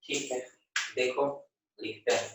ठीक है, देखो लिखते हैं।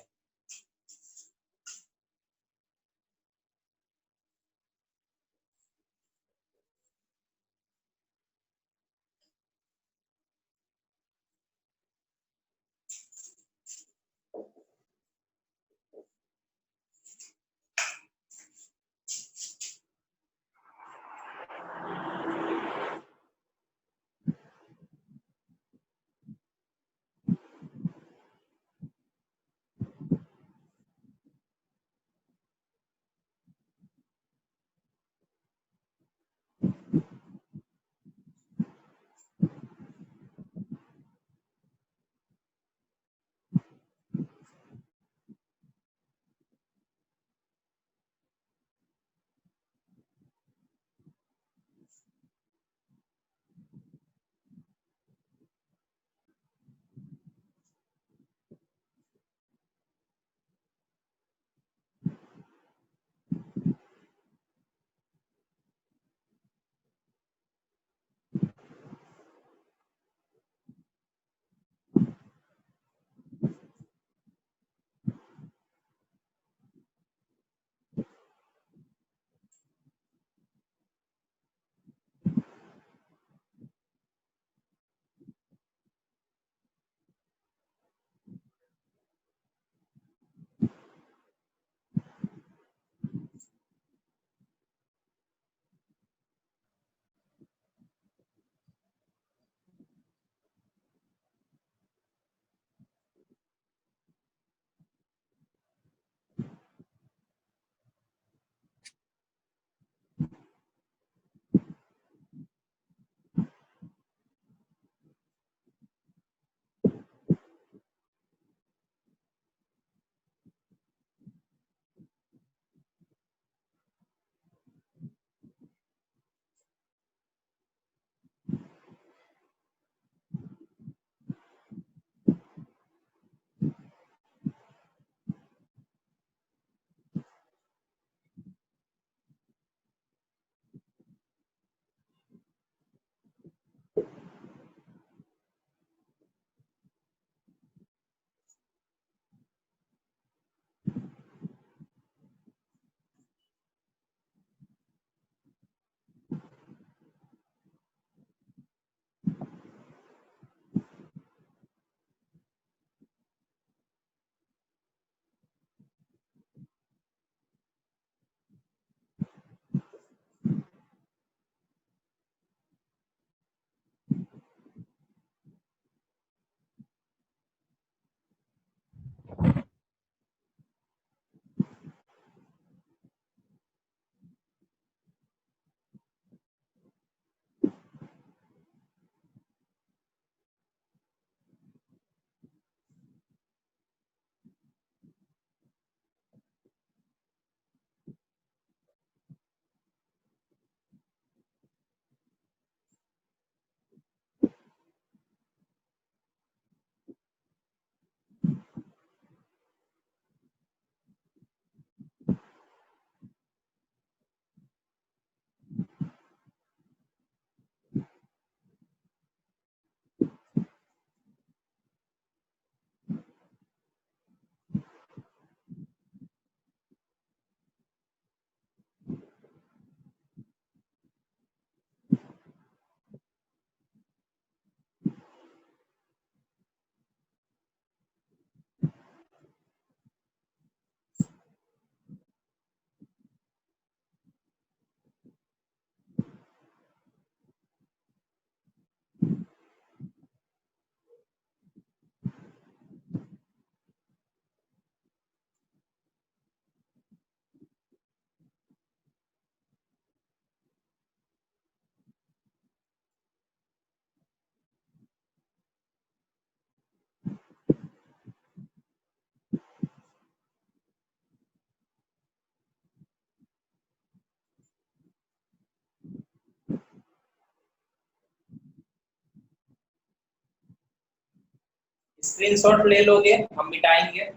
स्क्रीनशॉट ले लोगे, हम मिटाएंगे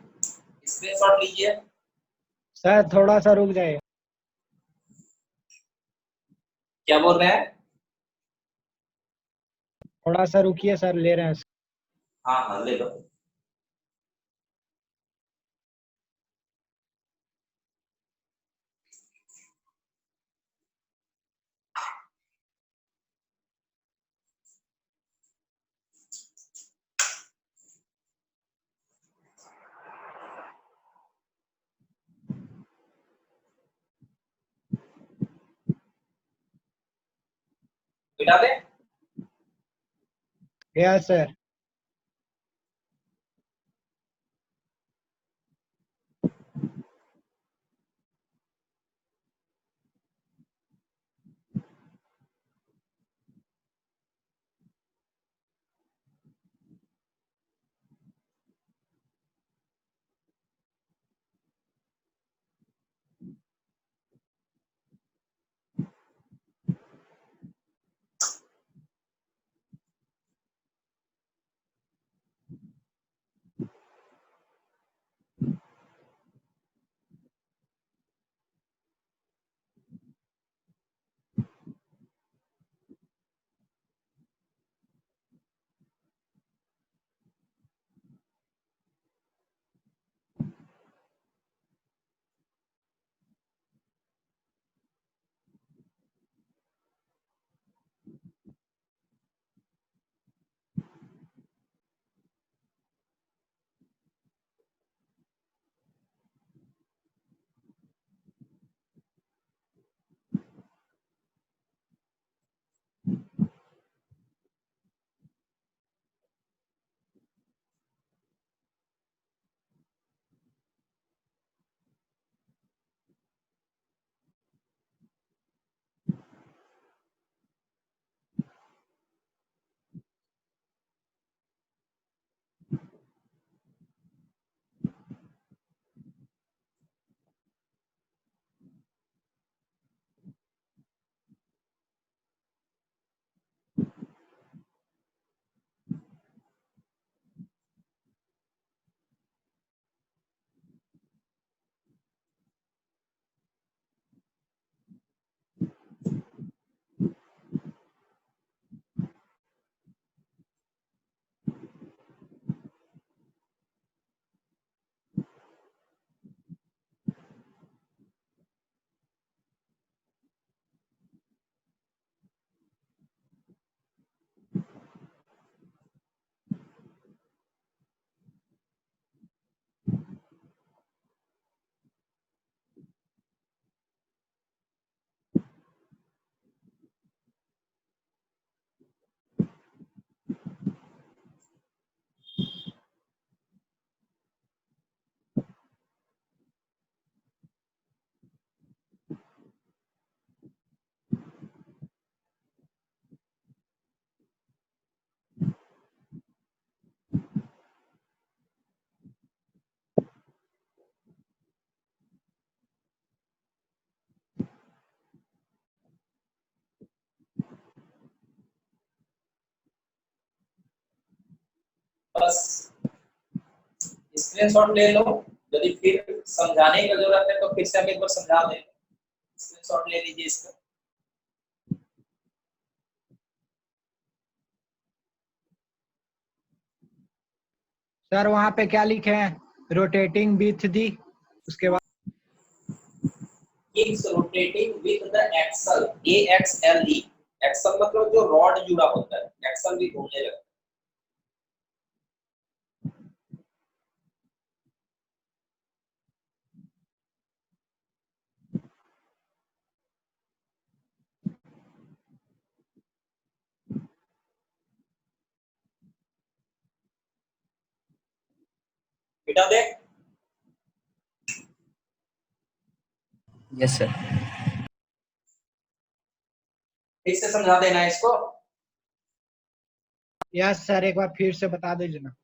स्क्रीनशॉट लीजिए। सर थोड़ा सा रुक जाइए। क्या बोल रहे हैं? थोड़ा सा रुकिए सर, ले रहे हैं। हाँ हाँ, ले लो। मिटा दे। Yes sir. बस स्क्रीनशॉट ले लो। यदि फिर समझाने की जरूरत है तो फिर से हम एक बार समझा देंगे। स्क्रीनशॉट ले लीजिए इसका। सर वहाँ पे क्या लिखे हैं? रोटेटिंग विथ दी, उसके बाद Keeps rotating with the axle, AXLE। Axle मतलब जो रॉड जुड़ा होता है, एक्सल भी घूमने लगता है। बेटा देख, यस सर। फिर से समझा देना इसको। यस सर, एक बार फिर से बता दीजिए ना।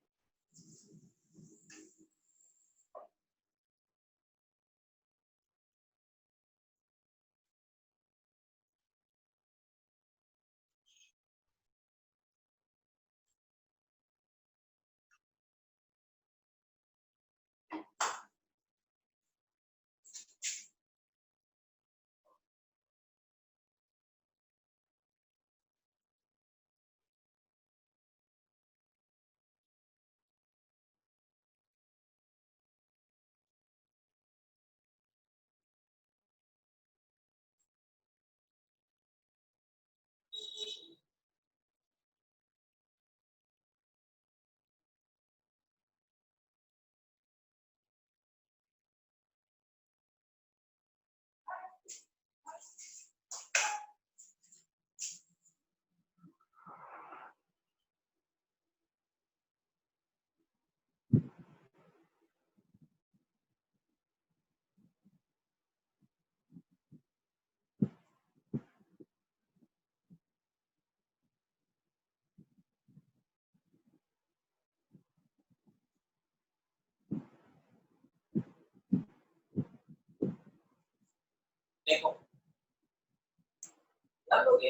देखो ध्यान दोगे,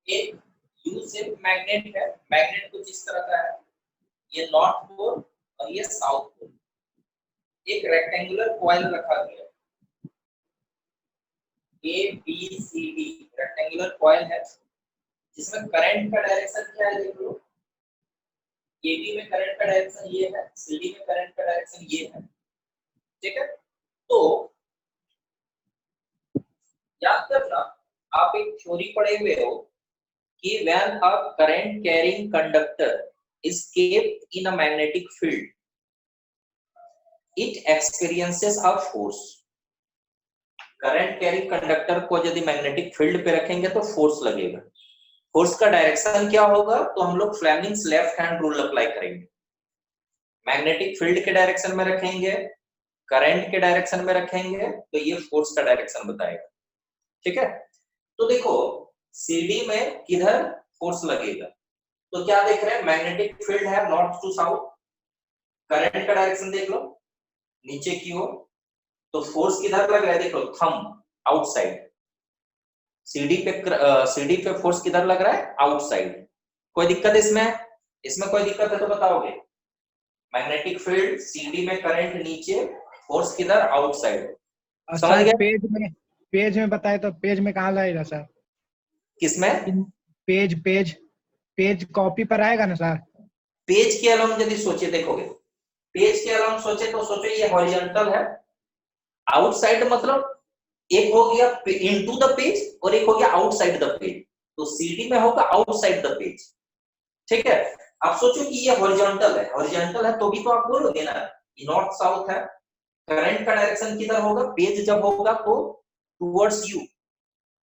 एक यू शेप मैग्नेट है, मैग्नेट कुछ इस तरह का है, ये नॉर्थ पोल और ये साउथ पोल, एक रेक्टेंगुलर कॉइल रखा गया A B C D, rectangular coil है जिसमें करंट का डायरेक्शन क्या है देख लो, ए बी में करंट का डायरेक्शन ये है, सी डी में करंट का डायरेक्शन ये है, ठीक है। तो याद करना, आप एक थ्योरी पढ़े हुए हो कि when a current carrying conductor is kept in a magnetic field, it experiences a force. Current carrying conductor को यदि मैग्नेटिक फील्ड पे रखेंगे तो फोर्स लगेगा। फोर्स का डायरेक्शन क्या होगा, तो हम लोग Fleming's left hand rule apply करेंगे। मैग्नेटिक फील्ड के डायरेक्शन में रखेंगे, करंट के डायरेक्शन में रखेंगे, तो ये फोर्स का डायरेक्शन बताएगा, ठीक है। तो देखो सीडी में किधर फोर्स लगेगा, तो क्या देख रहे हैं, मैग्नेटिक फील्ड है नॉर्थ टू साउथ, करंट का डायरेक्शन देख लो नीचे की ओर, तो फोर्स किधर लग रहा है, देख लो थंब आउटसाइड, सीडी पे फोर्स किधर लग रहा है, आउटसाइड। कोई दिक्कत इसमें, इसमें कोई दिक्कत है तो बताओगे। मैग्नेटिक फील्ड सीडी में, करंट नीचे, फोर्स किधर, आउटसाइड, समझ सर गए। पेज में बताए तो पेज में कहाँ लाएगा सर, किसमें, पेज पेज पेज कॉपी पर आएगा ना सर। पेज के अलावा यदि सोचे, देखोगे पेज के अलावा सोचे तो सोचो ये हॉरिजॉन्टल है, आउटसाइड मतलब एक हो गया इनटू द पेज और एक हो गया आउटसाइड द पेज, तो सीडी में होगा आउटसाइड द पेज, ठीक है। आप सोचो कि ये हॉरिजॉन्टल है, हॉरिजॉन्टल है तो भी तो आप बोलोगे ना नॉर्थ साउथ है, करंट का डायरेक्शन किधर होगा, पेज जब होगा तो टुवर्ड्स यू,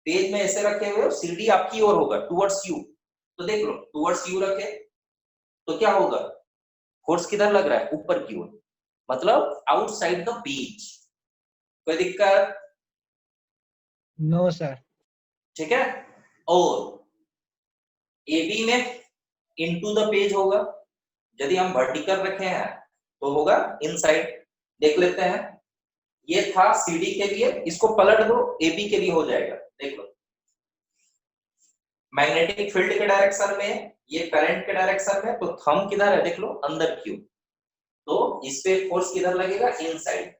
पेज में ऐसे रखे हुए सीडी आपकी ओर होगा टुवर्ड्स यू, तो देख लो टुवर्ड्स यू रखे तो क्या होगा, फोर्स किधर लग रहा है, ऊपर की ओर, मतलब आउटसाइड द पेज। कोई दिक्कत, नो सर, ठीक है। और AB में इनटू द पेज होगा, यदि हम वर्टिकल रखे हैं तो होगा इनसाइड, देख लेते हैं। ये था CD के लिए, इसको पलट दो AB के लिए हो जाएगा, देख लो मैग्नेटिक फील्ड के डायरेक्शन में, ये करंट के डायरेक्शन में, तो थंब किधर है देख लो अंदर की ओर, तो इस पे फोर्स किधर लगेगा, इनसाइड,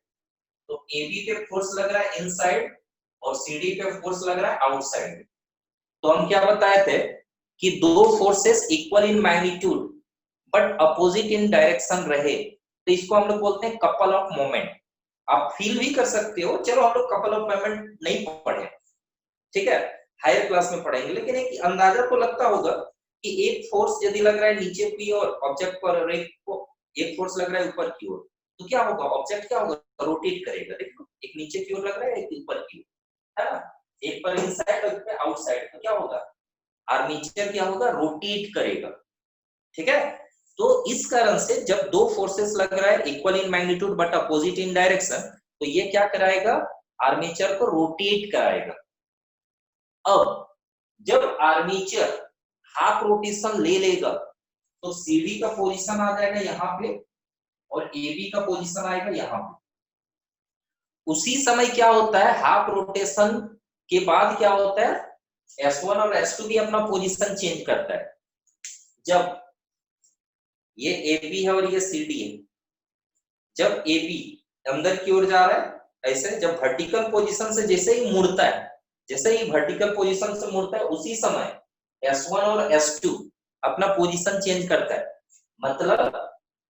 तो AB पे फोर्स लग रहा है इनसाइड और CD पे फोर्स लग रहा है आउटसाइड। तो हम क्या बताए थे कि दो forces equal in magnitude but opposite in direction रहे तो इसको हम लोग बोलते हैं कपल ऑफ मोमेंट। आप फील भी कर सकते हो, चलो हम लोग कपल ऑफ मोमेंट नहीं पढ़े, ठीक है, हायर क्लास में पढ़ेंगे, लेकिन एक अंदाजा तो लगता होगा कि एक फोर्स यदि लग रहा है नीचे की ओर ऑब्जेक्ट पर और एक फोर्स लग रहा है ऊपर की ओर, तो क्या होगा, ऑब्जेक्ट क्या होगा, रोटेट करेगा। देखो एक नीचे की ओर लग रहा है, एक ऊपर की ओर, है ना, एक पर इनसाइड और एक पर आउटसाइड, तो क्या होगा, आर्मेचर क्या होगा, रोटेट करेगा, ठीक है। तो इस कारण से जब दो फोर्सेस लग रहा है equal in magnitude but opposite in direction, तो ये क्या कराएगा, आर्मेचर को रोटेट कराएगा। अब जब आर्मेचर हाफ रोटेशन ले लेगा तो सीडी का पोजीशन आ जाएगा यहाँ पे और AB का पोजीशन आएगा यहाँ पे। उसी समय क्या होता है, हाफ रोटेशन के बाद क्या होता है, S1 और S2 भी अपना पोजीशन चेंज करता है। जब ये AB है और ये CD है, जब AB अंदर की ओर जा रहा है ऐसे, जब वर्टिकल पोजीशन से जैसे ही मुड़ता है, जैसे ही वर्टिकल पोजीशन से मुड़ता है उसी समय S1 और S2 अपना पोजीशन चेंज करता है। मतलब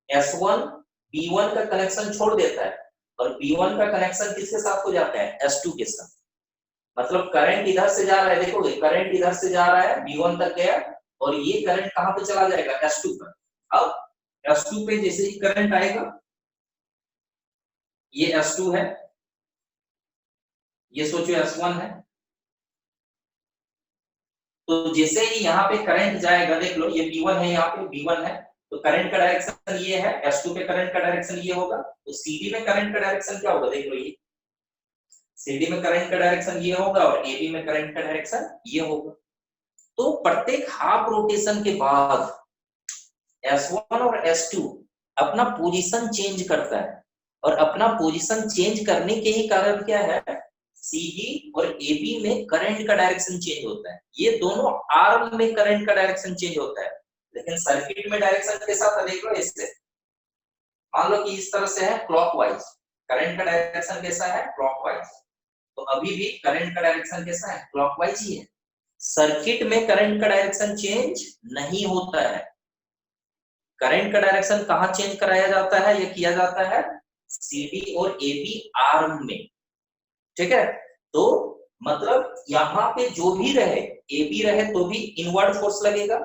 S1 B1 का कनेक्शन छोड़ देता है और B1 का कनेक्शन किसके साथ हो जाता है, S2 के साथ। मतलब करंट इधर से जा रहा है, देखोगे करंट इधर से जा रहा है, B1 तक गया और ये करंट कहां पे चला जाएगा, S2 पर। अब S2 पे जैसे ही करंट आएगा, ये S2 है, ये सोचो S1 है, तो जैसे ही यहाँ पे करंट जाएगा, देख लो ये B1 है, यहाँ पे B1 है, तो करंट का डायरेक्शन ये है, S2 पे करंट का डायरेक्शन ये होगा, तो CD में करंट का डायरेक्शन क्या होगा, देख लो ये CD में करंट का डायरेक्शन ये होगा और AB में करंट का डायरेक्शन ये होगा। तो प्रत्येक हाफ रोटेशन के बाद S1 और S2 अपना पोजीशन चेंज करता है। और अपना पोजीशन चेंज करने के ही कारण क्या है, सीबी और एबी में करंट का डायरेक्शन चेंज होता है। ये दोनों आर्म में करंट का डायरेक्शन चेंज होता है, लेकिन सर्किट में डायरेक्शन के साथ देख लो इससे, मान लो कि इस तरह से है क्लॉकवाइज, करंट का डायरेक्शन कैसा है, क्लॉकवाइज। तो अभी भी करंट का डायरेक्शन कैसा है, क्लॉकवाइज ही है। सर्किट में करंट का डायरेक्शन चेंज नहीं होता है। करंट का डायरेक्शन कहाँ चेंज कराया जाता है, ये किया जाता है सीडी और एबी आर्म में, ठीक है। तो मतलब यहाँ पे जो भी रहे, एबी रहे तो भी इनवर्ड फोर्स लगेगा,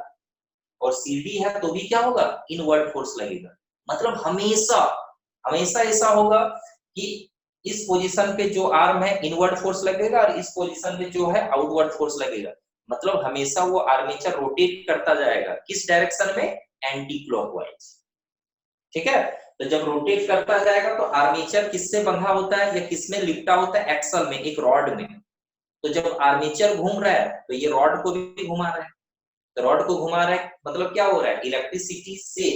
और सीडी है तो भी क्या होगा, इनवर्ड फोर्स लगेगा। मतलब हमेशा हमेशा ऐसा होगा कि इस पोजीशन पे जो आर्म है इनवर्ड फोर्स लगेगा, और इस पोजीशन पे जो है आउटवर्ड फोर्स लगेगा। मतलब हमेशा वो आर्मेचर रोटेट करता जाएगा, किस डायरेक्शन में, एंटी क्लॉकवाइज, ठीक है। तो जब रोटेट करता जाएगा तो आर्मेचर किससे बंधा होता है या किसमें लिपटा होता है, एक्सल में, एक रॉड में। तो जब आर्मेचर घूम रहा है तो ये रॉड को भी घुमा रहा है, तो रॉड को घुमा रहा है मतलब क्या हो रहा है, इलेक्ट्रिसिटी से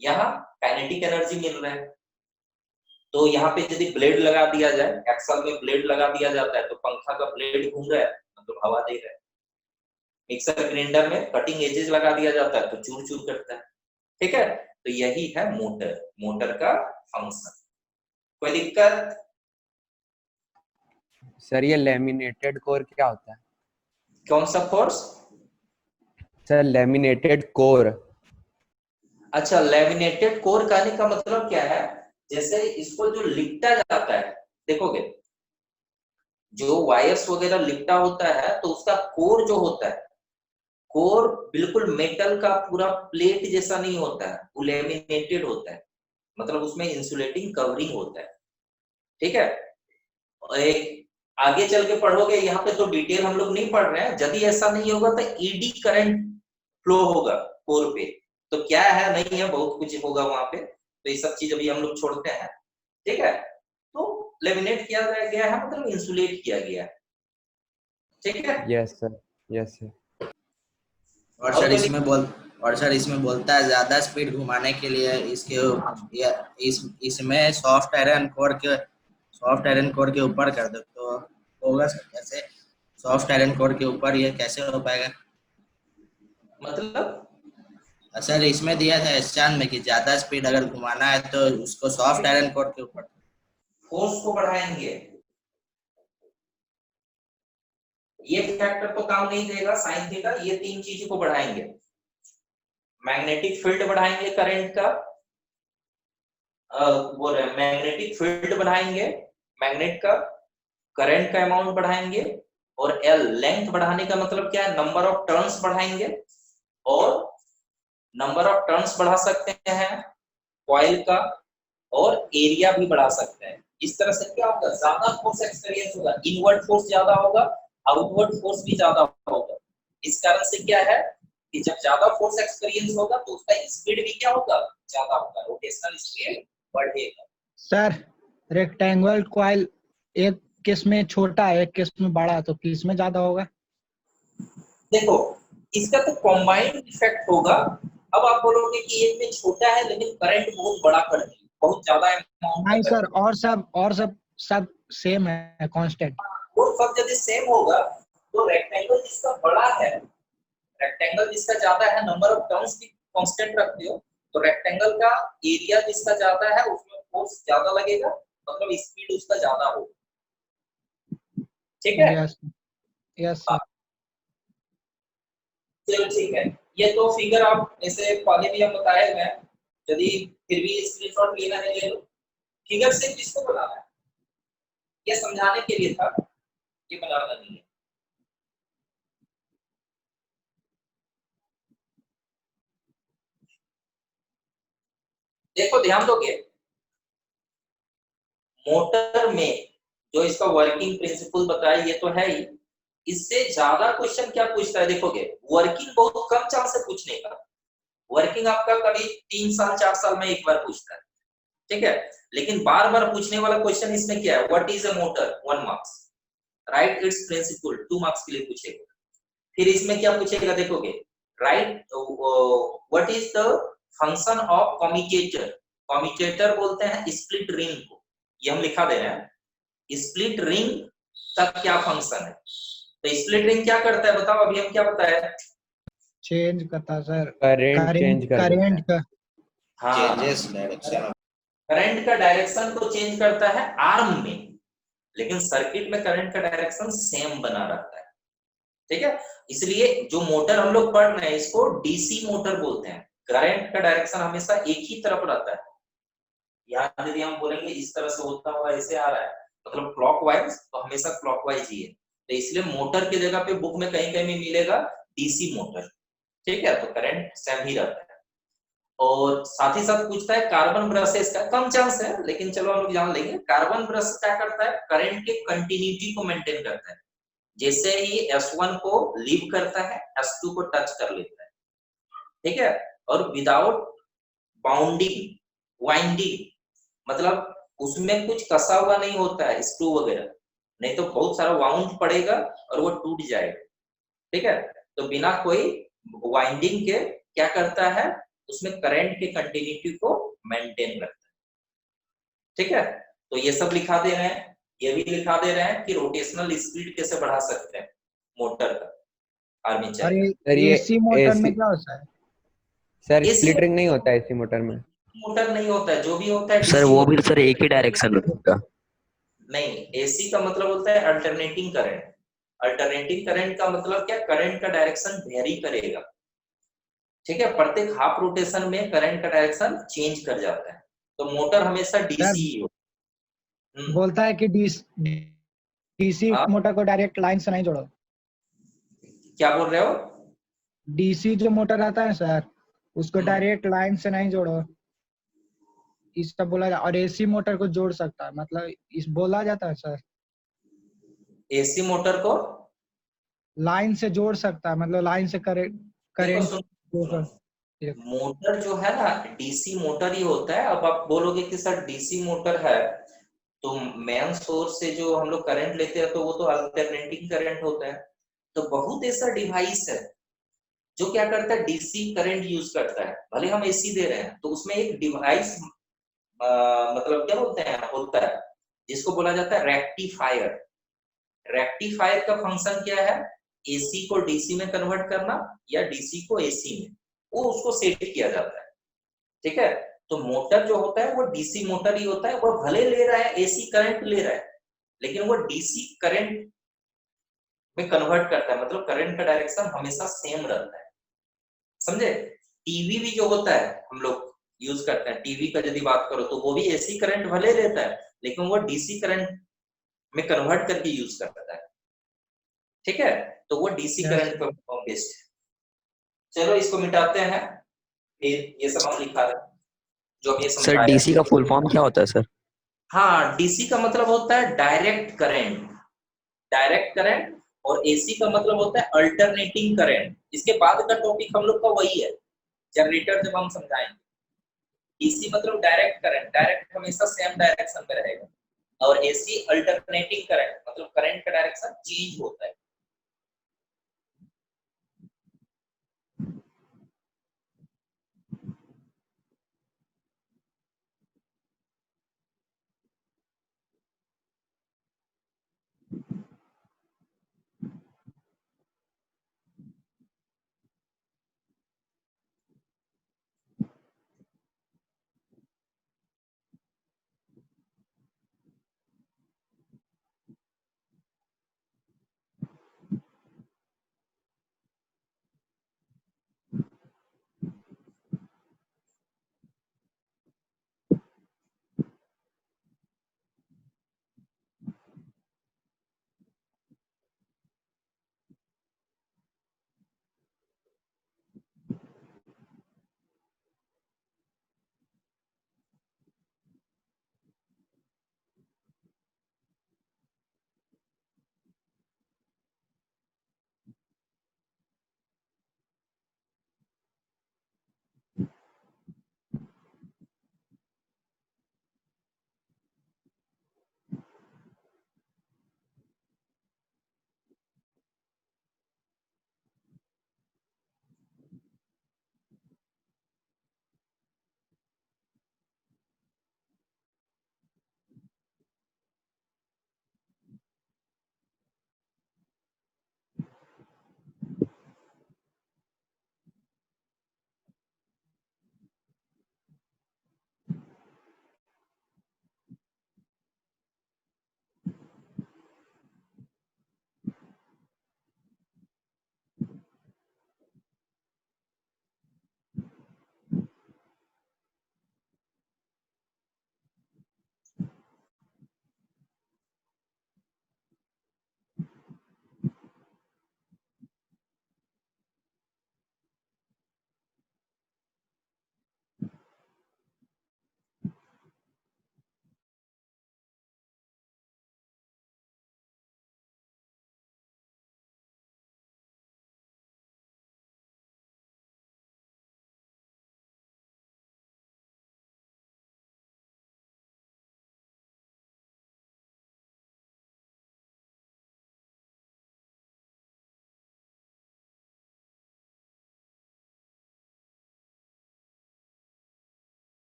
यहाँ काइनेटिक एनर्जी मिल रहा है। तो यहाँ पे यदि ब्लेड लगा दिया जाए, एक्सल में ब्लेड लगा दिया जाता है, तो पंखा का ब्लेड घूम रहा है मतलब हवा दे रहा है। मिक्सर ग्राइंडर में कटिंग एजेस लगा दिया जाता है तो चूर चूर करता है, ठीक है। तो यही है मोटर, मोटर का फंक्शन। कोई दिक्कत? सर ये लेमिनेटेड कोर क्या होता है? कौन सा फोर्स? Sir laminated core. अच्छा, लेमिनेटेड कोर कहने का मतलब क्या है, जैसे इसको जो लिपटा जाता है, देखोगे जो वायर्स वगैरह लिपटा होता है तो उसका कोर जो होता है, कोर बिल्कुल मेटल का पूरा प्लेट जैसा नहीं होता है, वो लेमिनेटेड होता है, मतलब उसमें इंसुलेटिंग कवरिंग होता है, ठीक है। और एक आगे चल के पढ़ोगे, यहाँ पे तो डिटेल हम लोग नहीं पढ़ रहे हैं, यदि ऐसा नहीं होगा तो ईडी करंट फ्लो होगा कोर पे, तो क्या है नहीं है बहुत कुछ होगा वहां पे, तो ये सब चीज अभी हम लोग छोड़ते हैं, ठीक है। तो लेमिनेट किया गया है मतलब इंसुलेट किया गया है, ठीक है। Yes sir, yes sir. और सर इसमें बोलता है ज्यादा स्पीड घुमाने के लिए इसमें सॉफ्ट आयरन कोर के ऊपर कर दो तो होगा सर, कैसे सॉफ्ट आयरन कोर के ऊपर ये कैसे हो पाएगा? मतलब सर इसमें दिया था एस्चान में कि ज्यादा स्पीड अगर घुमाना है तो उसको सॉफ्ट आयरन कोर के ऊपर फोर्स को बढ़ाएंगे, ये फैक्टर तो काम नहीं देगा, साइन थीटा, ये तीन चीजों को बढ़ाएंगे। मैग्नेटिक फील्ड बढ़ाएंगे करंट का, वो मैग्नेटिक फील्ड बढ़ाएंगे, मैग्नेट का करंट का अमाउंट बढ़ाएंगे, और एल लेंथ बढ़ाने का मतलब क्या है, नंबर ऑफ टर्न्स बढ़ाएंगे, और नंबर ऑफ टर्न्स बढ़ा सकते हैं कॉइल का, और एरिया भी बढ़ा सकते हैं। इस तरह से क्या होगा, ज्यादा फोर्स एक्सपीरियंस होगा, इनवर्ड फोर्स ज्यादा होगा, आउटवर्ड फोर्स भी ज्यादा होगा। इस कारण से क्या है कि जब ज्यादा फोर्स एक्सपीरियंस होगा तो उसका स्पीड भी क्या होगा, ज्यादा होगा, रोटेशनल स्पीड बढ़ेगा। सर रेक्टेंगुलर कॉइल एक किस में छोटा है एक किस में बड़ा, तो किस में ज्यादा होगा? देखो इसका तो कॉम्बाइंड इफेक्ट होगा। अब आप बोलोगे कि एक में छोटा है लेकिन करंट बहुत बड़ा कर दिया, बहुत ज्यादा अमाउंट नहीं का सर, और सब सेम है, कांस्टेंट। वो सब यदि सेम होगा तो रेक्टेंगल जिसका बड़ा है, रेक्टेंगल जिसका ज्यादा है, नंबर ऑफ टर्न्स भी कांस्टेंट रखते हो, तो रेक्टेंगल का एरिया जिसका ज्यादा है उसमें फोर्स ज्यादा लगेगा, मतलब स्पीड उसका ज्यादा होगा, ठीक है। Yes yes sir. चलो ठीक है, ये तो फिगर आप ऐसे पहले भी हम बताए हुए हैं, यदि फिर भी स्क्रीनशॉट लेना है ले लो। फिगर से किसको बनाना है, ये समझाने के लिए था, ये बनाना नहीं है। देखो ध्यान दोगे, मोटर में जो इसका वर्किंग प्रिंसिपल बताया ये तो है ही, इससे ज्यादा क्वेश्चन क्या पूछता है देखोगे, वर्किंग बहुत कम चांस है पूछने का, वर्किंग आपका कभी 3 साल 4 साल में एक बार पूछता है, ठीक है। लेकिन बार बार पूछने वाला क्वेश्चन इसमें क्या है, what is a motor, 1 marks, right its principle 2 marks के लिए पूछेगा। फिर इसमें क्या पूछेगा देखोगे, right what is the function of commutator, commutator बोलते हैं स्प्लिट रिंग को, ये हम लिखा दे रहे हैं। स्प्लिट रिंग का क्या फंक्शन है? तो स्प्लिट रिंग क्या करता है बताओ, अभी हम क्या बताया? चेंज करता है सर, करंट चेंज कर देता करंट है। का। हाँ, चेंजेस डायरेक्शन। करंट का डायरेक्शन को चेंज करता है आर्म में, लेकिन सर्किट में करंट का डायरेक्शन सेम बना रहता है। ठीक है, इसलिए जो मोटर हम लोग पढ़ रहे हैं इसको डीसी मोटर बोलते हैं। करंट का डायरेक्शन हमेशा एक ही तरफ रहता है। यहाँ यदि हम बोलेंगे इस तरह से होता हुआ ऐसे आ रहा है, मतलब क्लॉकवाइज, तो हमेशा क्लॉकवाइज ही है। तो इसलिए मोटर की जगह पे बुक में कहीं कहीं मिलेगा डीसी मोटर। ठीक है, तो करंट सेम ही रहता है। और साथ ही साथ पूछता है कार्बन ब्रशेस का, कम चांस है लेकिन चलो हम लोग जान लेंगे। कार्बन ब्रश क्या करता है? करंट के कंटिन्यूटी को मेंटेन करता है। जैसे ही S1 को लीव करता है S2 को टच कर लेता है। ठीक है, और विदाउट बाउंडिंग, वाइंडिंग, मतलब उसमें कुछ कसा हुआ नहीं होता है स्क्रू वगैरह, नहीं तो बहुत सारा वाउंड पड़ेगा और वो टूट जाएगा। ठीक है, तो बिना कोई वाइंडिंग के क्या करता है, उसमें करंट के कंटिन्यूटी को मेंटेन करता है। ठीक है, तो ये सब लिखा दे रहे हैं। ये भी लिखा दे रहे हैं कि रोटेशनल स्पीड कैसे बढ़ा सकते हैं मोटर का, आर्मेचर और का। सर ये एसी मोटर में एसी, क्या होता है? सर एसी स्प्लिट रिंग नहीं होता है एसी मोटर में। मोटर नहीं होता है, जो भी होता है सर डीसी वो भी मोटर। सर एक ही डायरेक्शन में होगा। नहीं, एसी का मतलब होता है अल्टरनेटिंग करंट। अल्टरनेटिंग करंट का मतलब क्या? करंट का डायरेक्शन वेरी करेगा। ठीक है, प्रत्येक हाफ रोटेशन में करंट का डायरेक्शन चेंज कर जाता है। तो मोटर हमेशा सर डीसी ही हो। बोलता है कि डीसी हाँ, मोटर को डायरेक्ट लाइन से नहीं जोड़ो। क्या बोल रहे हो? डीसी जो मोटर आता है सर, उसको हम्म, डायरेक्ट लाइन से नहीं जोड़ो, इस सब बोला और एसी मोटर को जोड़ सकता है, मतलब इस बोला जाता है सर, एसी मोटर को लाइन से जोड़ सकता है, मतलब लाइन से देखो, करेंट सुनो, मोटर जो है ना डीसी मोटर ही होता है। अब आप बोलोगे कि सर डीसी मोटर है तो मेन सोर्स से जो हम लोग करंट लेते हैं तो वो तो अल्टरनेटिंग करंट होता है। तो बहुत ऐसा डिवाइस है जो क्या करता है, डीसी करंट यूज करता है। भले हम एसी दे रहे हैं तो उसमें एक डिवाइस मतलब क्या बोलते हैं होता है, जिसको बोला जाता है रेक्टिफायर। रेक्टिफायर का फंक्शन क्या है? एसी को डीसी में कन्वर्ट करना या डीसी को एसी में, वो उसको सेट किया जाता है। ठीक है, तो मोटर जो होता है वो डीसी मोटर ही होता है। वो भले ले रहा है एसी करंट ले रहा है, लेकिन वो डीसी करंट में कन्वर्ट करता है, मतलब करंट का डायरेक्शन हमेशा सेम रहता है। समझे? टीवी भी जो होता है हम लोग यूज करते हैं, टीवी का यदि बात करो तो वो भी एसी करंट भले लेता है, लेकिन वो डीसी करंट में कन्वर्ट करके यूज करता है। ठीक है, तो वो डीसी यस करंट पर बेस्ड है। चलो इसको मिटाते हैं, फिर ये सब हम लिखा रहे हैं जो भी ये सर समझाया। डीसी का फुल फॉर्म क्या होता है सर? हाँ, डीसी का मतलब होता है डायरेक्ट करंट। Direct current. और एसी का मतलब होता है अल्टरनेटिंग करंट। इसके बाद का टॉपिक हम लोग का वही है, जनरेटर जब हम समझाएंगे। डीसी मतलब डायरेक्ट करंट, डायरेक्ट हमेशा सेम डायरेक्शन में रहेगा। और एसी अल्टरनेटिंग करंट, मतलब करंट का डायरेक्शन चेंज होता है।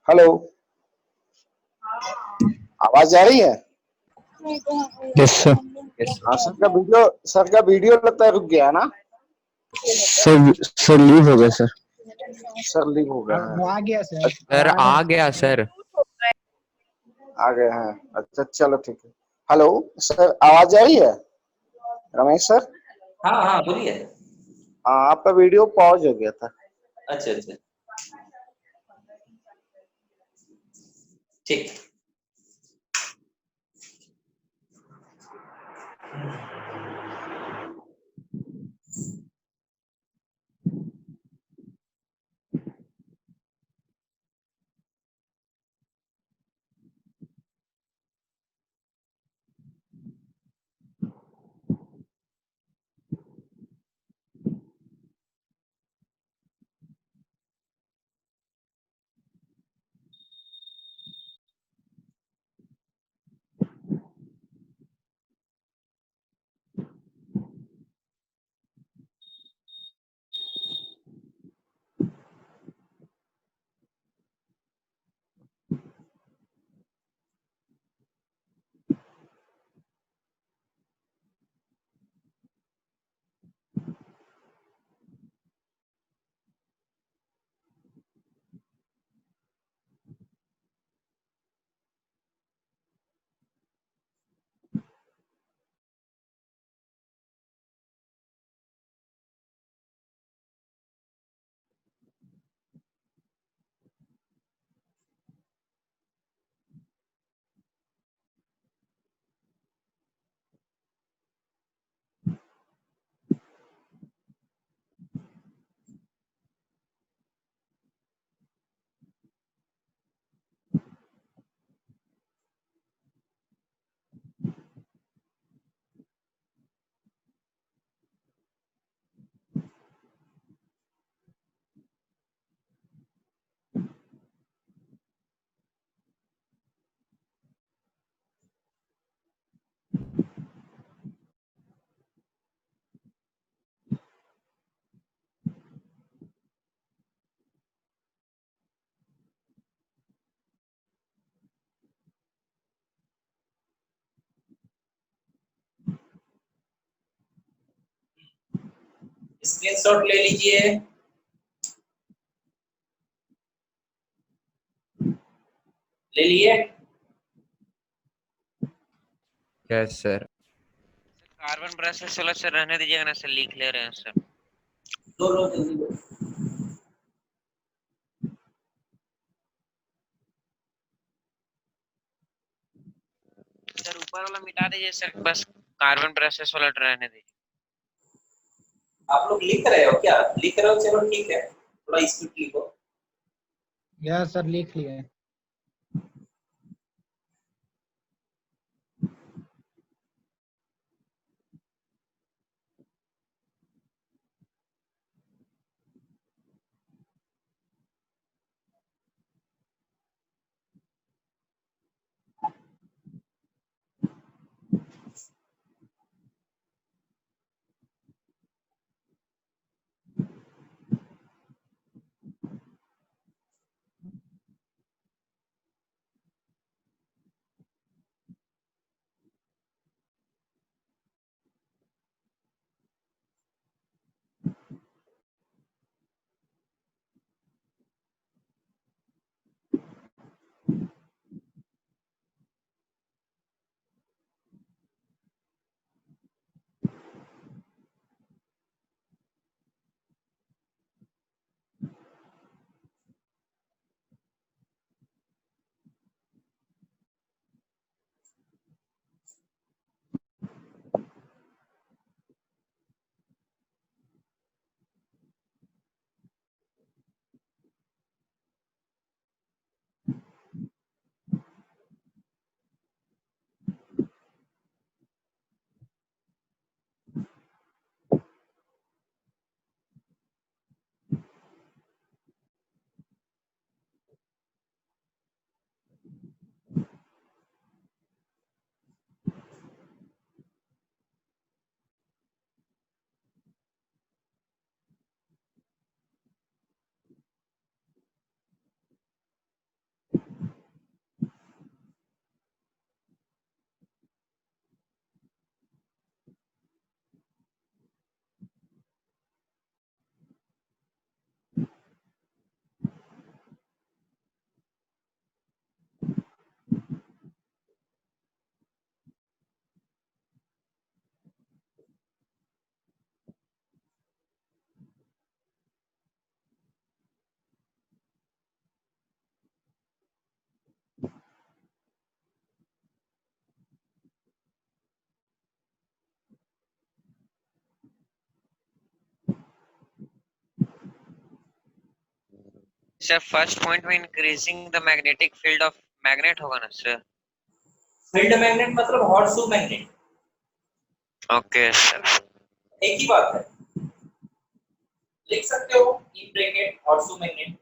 हेलो, आवाज आ रही है? Yes sir. हाँ, सर का वीडियो लगता है रुक गया ना? सर लीव हो गया सर। सर लीव हो गया है। वो आ गया सर। सर आ गया सर। आ गए हैं, अच्छा चलो ठीक है। हेलो सर, आवाज आ रही है? रमेश सर, हाँ हाँ बोलिए। हाँ आपका वीडियो पॉज हो गया था। अच्छा अच्छा ठीक। स्क्रीनशॉट ले लीजिए। ले लिए? Yes sir. Carbon brush solar से रहने दीजिएगा ना सर, लिख ले रहे हैं सर। दो लो जल्दी लो। सर ऊपर वाला मिटा दीजिए सर, बस कार्बन ब्रश सोलर रहने दीजिए। आप लोग लिख रहे हो क्या? लिख रहे हो, चलो ठीक है, थोड़ा स्पीड लिखो। यस सर लिख लिए। सर फर्स्ट पॉइंट में increasing the magnetic field of magnet होगा ना सर? फील्ड मैग्नेट मतलब हॉर्सशू मैग्नेट, ओके सर। एक ही बात है, लिख सकते हो इन ब्रैकेट हॉर्सशू मैग्नेट।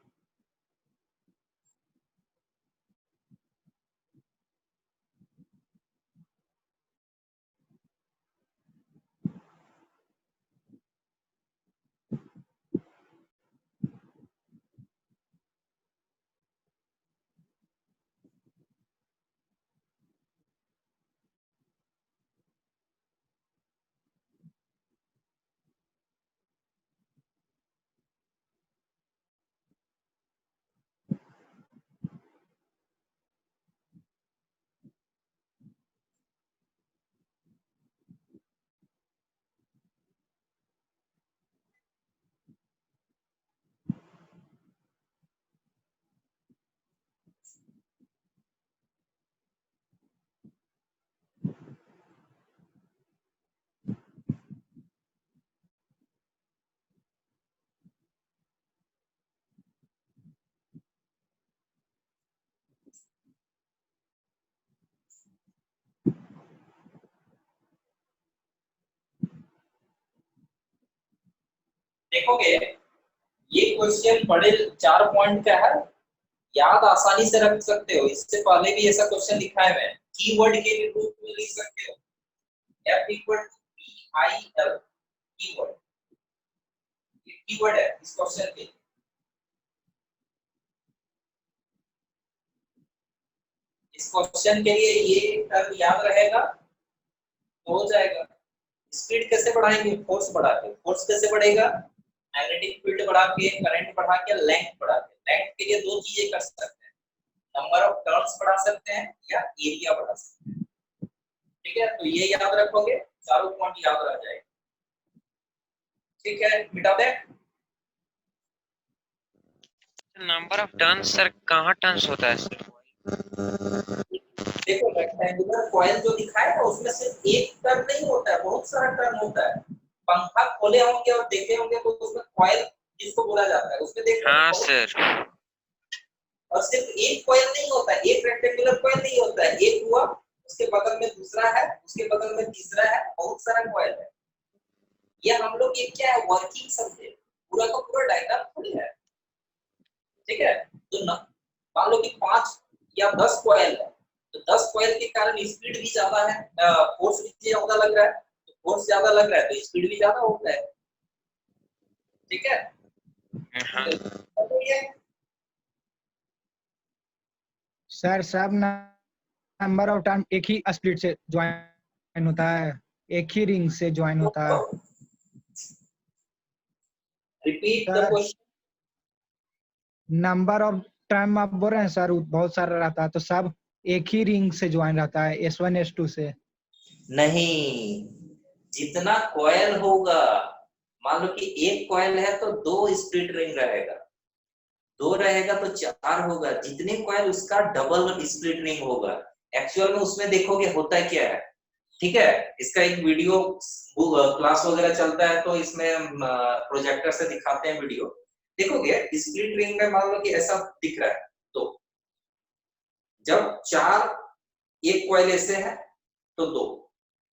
देखोगे ये क्वेश्चन बड़े 4 पॉइंट का है, याद आसानी से रख सकते हो। इससे पहले भी ऐसा क्वेश्चन लिखा है, मैं कीवर्ड के रूप में लिख सकते हो F equal to PIL keyword, ये कीवर्ड है इस क्वेश्चन के। इस क्वेश्चन के लिए ये टर्म याद रहेगा तो हो जाएगा। स्पीड कैसे बढ़ाएंगे? फोर्स बढ़ा के। फोर्स कैसे बढ़ेगा? मैग्नेटिक फील्ड बढ़ा के, करंट बढ़ा के, लेंथ बढ़ा के। लेंथ के लिए दो चीजें कर सकते हैं, नंबर ऑफ टर्न्स बढ़ा सकते हैं या एरिया बढ़ा सकते हैं। ठीक है, तो ये याद रखोगे, चारों पॉइंट याद रह जाएगा। ठीक है, मिटा दे। नंबर ऑफ टर्न्स सर कहाँ टर्न्स होता है सर? देखो रेक्टेंगुलर कॉइल जो दिखाया है उसमें सिर्फ एक टर्न नहीं होता है, बहुत सारा टर्न होता है। पंखा खोले होंगे और देखे होंगे तो उसमें कॉइल जिसको बोला जाता है उसमें देखो। हाँ सर। और सिर्फ एक कॉइल नहीं होता है, एक रेक्टेंगुलर कॉइल नहीं होता है, एक हुआ उसके बगल में दूसरा है, उसके बगल में तीसरा है, बहुत सारा कॉइल है। ये हम लोग ये क्या है, वर्किंग समझे, पूरा का पूरा डायग्राम थोड़ी है। ठीक है, तो मान लो कि 5 या 10 कॉइल है, तो 10 कॉइल के कारण स्पीड भी ज्यादा है, फोर्स भी ज्यादा लग रहा है। तो फोर्स ज्यादा लग रहा है तो स्पीड भी ज्यादा होता है। ठीक है, हाँ। तो ये सर सब नंबर ऑफ टर्न एक ही स्प्लिट से ज्वाइन होता है, एक ही रिंग से ज्वाइन होता है। Repeat the sir question. Number of turn आप बोल रहे हैं सर बहुत सारा रहता है, तो सब एक ही रिंग से ज्वाइन रहता है, S1 S2 से। नहीं, जितना कॉइल होगा, मान लो कि एक कॉइल है तो 2 स्प्लिट रिंग रहेगा, 2 रहेगा तो 4 होगा, जितने कॉइल उसका डबल स्प्लिट रिंग होगा। एक्चुअल में उसमें देखोगे होता है क्या है। ठीक है, इसका एक वीडियो क्लास वगैरह चलता है तो इसमें प्रोजेक्टर से दिखाते हैं वीडियो, देखोगे स्प्लिट रिंग में मान लो कि ऐसा दिख रहा है। तो जब 4 एक कॉइल ऐसे है तो 2,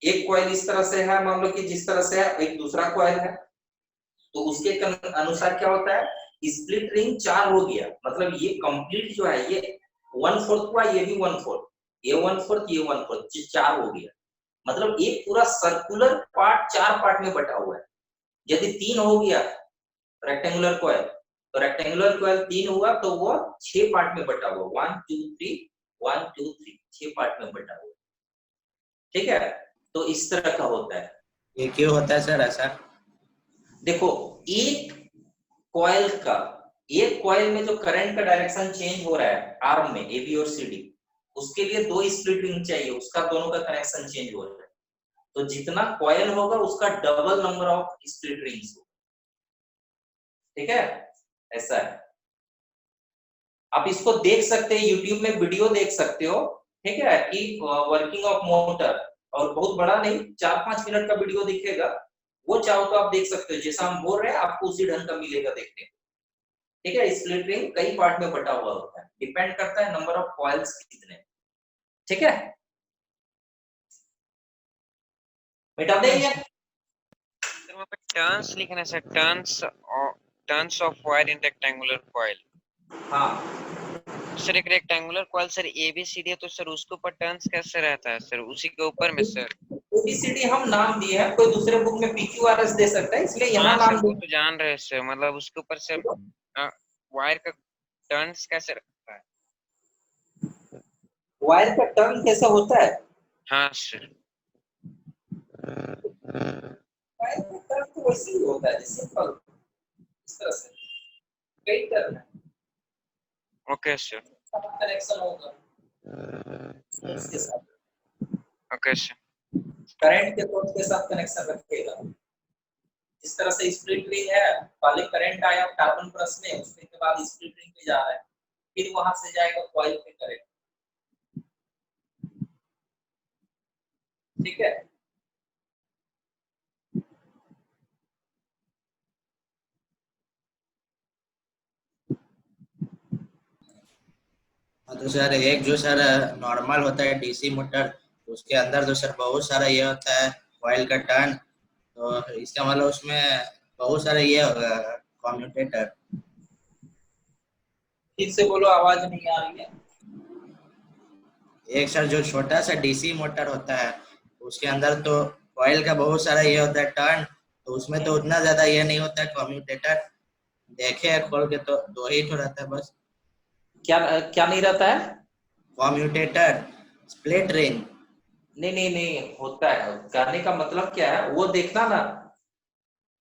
एक कॉइल इस तरह से है, मान लो कि जिस तरह से है, एक दूसरा कॉइल है, तो उसके अनुसार क्या होता है, स्प्लिट रिंग 4 हो गया, मतलब ये कंप्लीट जो है ये 1/4 हुआ, ये भी 1/4, ये 1/4, ये 1/4, 4 हो गया। मतलब एक पूरा सर्कुलर पार्ट 4 पार्ट में बटा हुआ है। यदि 3 हो गया रेक्टेंगुलर कॉइल, तो रेक्टेंगुलर कॉइल 3 हुआ तो वो 6 पार्ट में बटा हुआ, 1 2 3 1 2 3, 6 पार्ट में बटा हुआ। ठीक है, तो इस तरह का होता है। ये क्यों होता है सर ऐसा? देखो एक कॉइल में जो करंट का डायरेक्शन चेंज हो रहा है आर्म में AB और CD, उसके लिए 2 स्प्लिट रिंग चाहिए, उसका दोनों का कनेक्शन चेंज हो रहा है। तो जितना कॉइल होगा उसका double number of split rings होगा। ठीक है, ऐसा है। आप इसको देख सकते हैं, YouTube में वीडियो देख सकते हो। ठीक है, कि वर्किंग ऑफ मोटर, और बहुत बड़ा नहीं, 4-5 मिनट का वीडियो दिखेगा, वो चाहो तो आप देख सकते हो। जैसा हम बोल रहे हैं आपको उसी ढंग का मिलेगा देखने को। ठीक है, स्प्लिट रिंग कई पार्ट में बटा हुआ होता है, डिपेंड करता है नंबर ऑफ कॉइल्स कितने। ठीक है, मिटा देंगे। सर वहाँ पे टर्न्स लिखना है sir, turns of wire in rectangular coil. हाँ, सर एक रेक्टेंगुलर कॉइल सर ABCD है, तो सर उसके ऊपर टर्न्स कैसे रहता है सर, उसी के ऊपर में सर? ABCD हम नाम दिए हैं, कोई दूसरे बुक में PQRS दे सकता है, इसलिए यहाँ हाँ सर नाम वो दे। तो जान रहे हैं सर, मतलब उसके ऊपर सर वायर का टर्न्स कैसे रहता है? वायर का टर्न कैसा होता है? हाँ सर। वायर का टर्न तो वैसे ही होता है, सिंपल, इस तरह से कई टर्न है, ओके सर। कनेक्शन होगा इसके साथ, ओके सर। करंट के सोर्स के साथ कनेक्शन रखेगा। इस तरह से स्प्लिट रिंग है, पहले करंट आया कार्बन ब्रश में, उसके बाद स्प्लिट रिंग पे जा रहा है, फिर वहां से जाएगा कॉइल पे करंट। ठीक है, हाँ, तो सर एक जो सर नॉर्मल होता है डीसी मोटर, उसके अंदर तो सर बहुत सारा ये होता है कॉइल का टर्न, तो इसका मतलब उसमें बहुत सारा ये होगा कम्यूटेटर। फिर से बोलो, आवाज नहीं आ रही है। एक सर जो छोटा सा डीसी मोटर होता है, उसके अंदर तो कॉइल का बहुत सारा ये होता है टर्न, तो उसमें तो उतना ज्यादा ये नहीं होता है कम्यूटेटर। देखे हैं खोल के तो दो ही तो रहता है बस। क्या क्या नहीं रहता है? Commutator, split ring. नहीं नहीं नहीं होता है, कहने का मतलब क्या है वो देखना ना,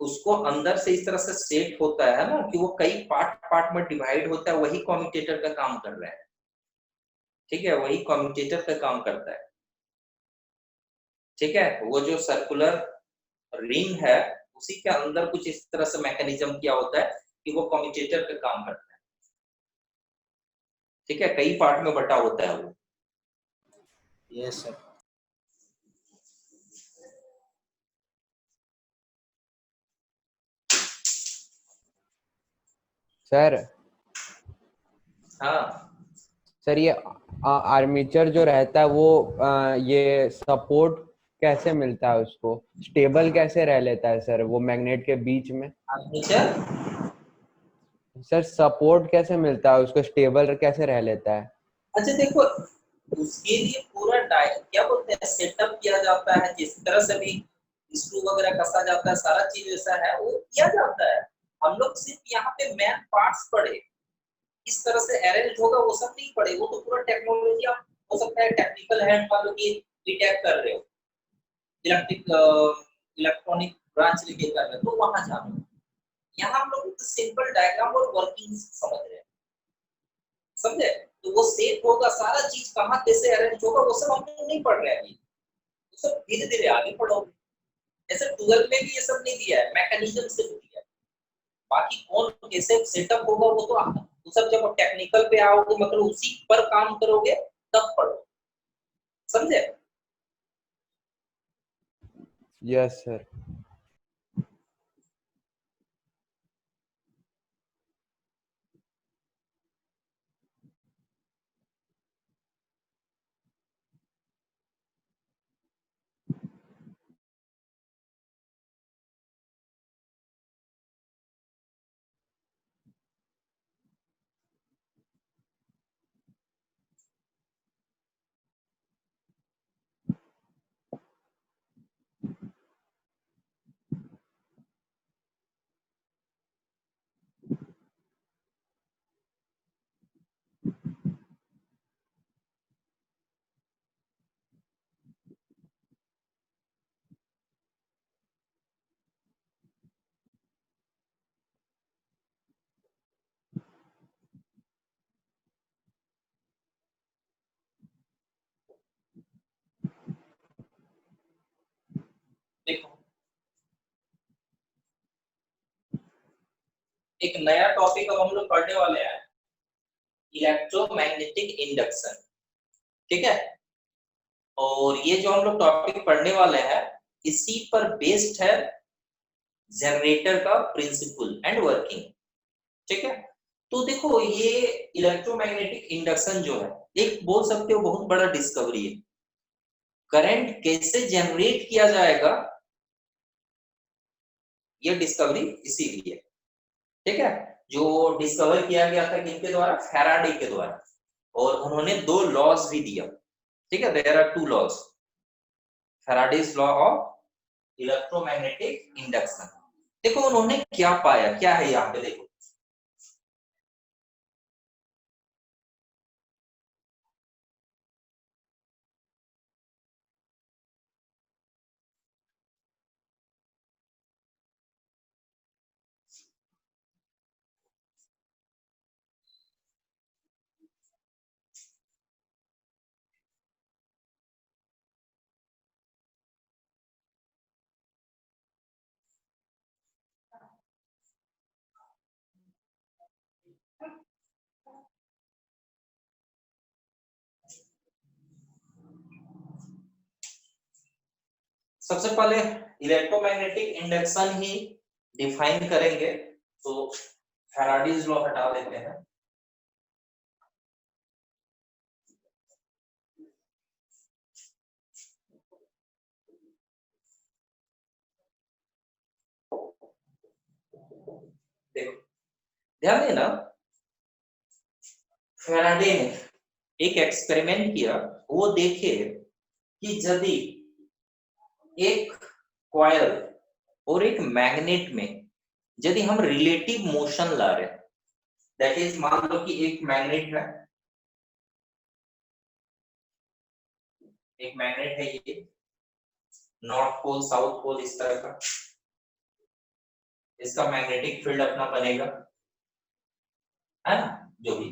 उसको अंदर से इस तरह से सेट होता है ना कि वो कई पार्ट पार्ट में डिवाइड होता है, वही कम्यूटेटर का काम कर रहा है। ठीक है, वही कम्यूटेटर का काम करता है। ठीक है, वो जो सर्कुलर रिंग है उसी के अंदर कुछ इस तरह से मैकेनिज्म किया होता है कि वो कम्यूटेटर का काम करता है। ठीक है, कई पार्ट में बटा होता है वो। ये सब सर हाँ, सर ये आर्मेचर जो रहता है वो ये सपोर्ट कैसे मिलता है उसको, स्टेबल कैसे रह लेता है सर वो मैग्नेट के बीच में? आर्मेचर सर सपोर्ट कैसे मिलता है उसको, स्टेबल कैसे रह लेता है? अच्छा देखो, उसके लिए पूरा क्या बोलते हैं सेटअप किया जाता है, जिस तरह से भी स्क्रू वगैरह कसा जाता है, सारा चीज वैसा है वो किया जाता है। हम लोग सिर्फ यहाँ पे मेन पार्ट्स पढ़े, इस तरह से अरेंज होगा वो सब नहीं पढ़े। वो तो पूरा टेक्नोलॉजी, आप हो सकता है टेक्निकल हैंड वालों की डिटेक्ट कर रहे हो, इलेक्ट्रॉनिक ब्रांच लेके कर रहे हो, तो वहां जाना। यहाँ हम लोग सिंपल डायग्राम और वर्किंग समझ रहे हैं, समझे? तो वो सेट होगा, सारा चीज कहाँ कैसे अरेंज होगा वो सब हम लोग नहीं पढ़ रहे हैं अभी, वो सब धीरे धीरे आगे पढ़ोगे। जैसे 12 में भी ये सब नहीं दिया है, मैकेनिज्म से दिया है, बाकी कौन कैसे सेटअप होगा वो तो वो सब जब टेक्निकल पे आओगे, मतलब उसी पर काम करोगे तब पढ़ो, समझे? Yes sir. देखो, एक नया टॉपिक अब हम लोग पढ़ने वाले हैं, इलेक्ट्रोमैग्नेटिक इंडक्शन। ठीक है, और ये जो हम लोग टॉपिक पढ़ने वाले हैं इसी पर बेस्ड है जनरेटर का प्रिंसिपल एंड वर्किंग। ठीक है, तो देखो ये इलेक्ट्रोमैग्नेटिक इंडक्शन जो है एक बोल सकते हो बहुत बड़ा डिस्कवरी है। करंट कैसे जनरेट किया जाएगा ये डिस्कवरी इसीलिए, ठीक है। जो डिस्कवर किया गया था किनके द्वारा, फैराडे के द्वारा, और उन्होंने 2 लॉज भी दिया, ठीक है। There are 2 laws, Faraday's law of electromagnetic induction. देखो उन्होंने क्या पाया, क्या है यहाँ पे देखो, सबसे पहले इलेक्ट्रोमैग्नेटिक इंडक्शन ही डिफाइन करेंगे। तो फैराडेज लॉ हटा देते हैं। देखो ध्यान देना, फैराडे ने एक एक्सपेरिमेंट किया, वो देखे कि यदि एक कॉइल और एक मैग्नेट में यदि हम रिलेटिव मोशन ला रहे, दैट इज मान लो कि एक मैग्नेट है, ये नॉर्थ पोल साउथ पोल इस तरह का, इसका मैग्नेटिक फील्ड अपना बनेगा, है ना, जो भी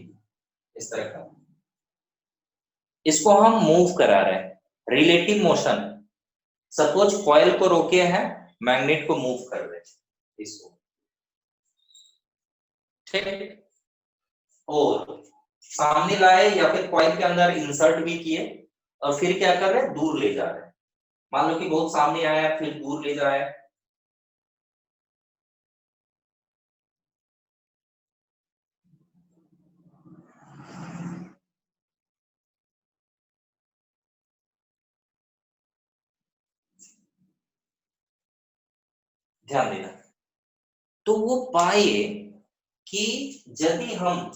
इस तरह का, इसको हम मूव करा रहे हैं, रिलेटिव मोशन। सपोज कॉइल को रोके हैं, मैग्नेट को मूव कर रहे हैं इसको, ठीक है। और सामने लाए या फिर कॉइल के अंदर इंसर्ट भी किए, और फिर क्या कर रहे हैं, दूर ले जा रहे हैं। मान लो कि बहुत सामने आया फिर दूर ले जाए, ध्यान देना। तो वो पाए कि यदि हम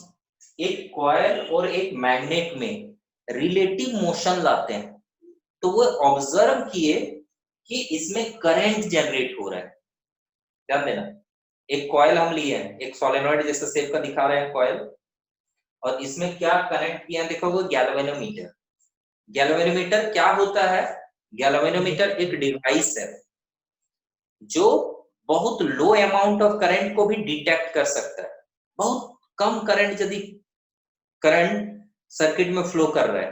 एक कॉइल और एक मैग्नेट में रिलेटिव मोशन लाते हैं तो वो ऑब्जर्व किए कि इसमें करंट जनरेट हो रहा है। ध्यान देना, एक कॉइल हम लिए हैं, एक सोलेनॉइड जैसा शेप का दिखा रहे हैं कॉइल, और इसमें क्या कनेक्ट किया देखो, वो गैल्वेनोमीटर। गैल्वेनोमीटर क्या होता है, गैल्वेनोमीटर एक डिवाइस है जो बहुत लो अमाउंट ऑफ करंट को भी डिटेक्ट कर सकता है। बहुत कम करंट यदि करंट सर्किट में फ्लो कर रहा है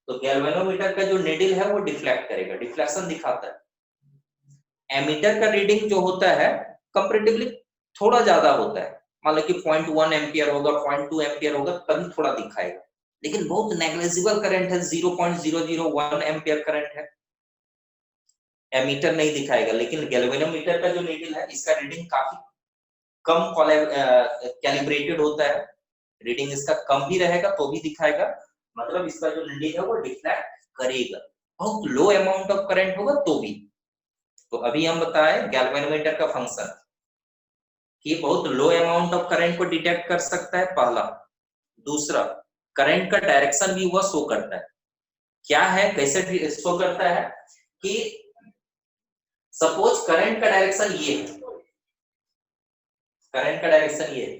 तो गैल्वेनोमीटर का जो नीडल है वो डिफ्लेक्ट करेगा, डिफ्लेक्शन दिखाता है। एमीटर का रीडिंग जो होता है कंपैरेटिवली थोड़ा ज्यादा होता है, मान लो कि 0.1 एम्पियर होगा, 0.2 एम्पियर होगा, तभी थोड़ा दिखाएगा, लेकिन बहुत नेग्लिजिबल करंट है, 0.001 एम्पियर करंट है, एमीटर नहीं दिखाएगा। लेकिन गैल्वेनोमीटर का जो नीडल है इसका रीडिंग काफी कम कैलिब्रेटेड होता है, रीडिंग इसका कम भी रहेगा तो भी दिखाएगा, मतलब इसका जो नीडल है वो डिफ्लेक्ट करेगा, बहुत लो अमाउंट ऑफ करंट होगा तो भी। तो अभी हम बताए गैल्वेनोमीटर का फंक्शन कि बहुत लो अमाउंट ऑफ करंट को डिटेक्ट कर सकता है, पहला। दूसरा, करंट का डायरेक्शन भी वह शो करता है। क्या है, कैसे शो करता है कि सपोज करंट का डायरेक्शन ये है, करंट का डायरेक्शन ये है,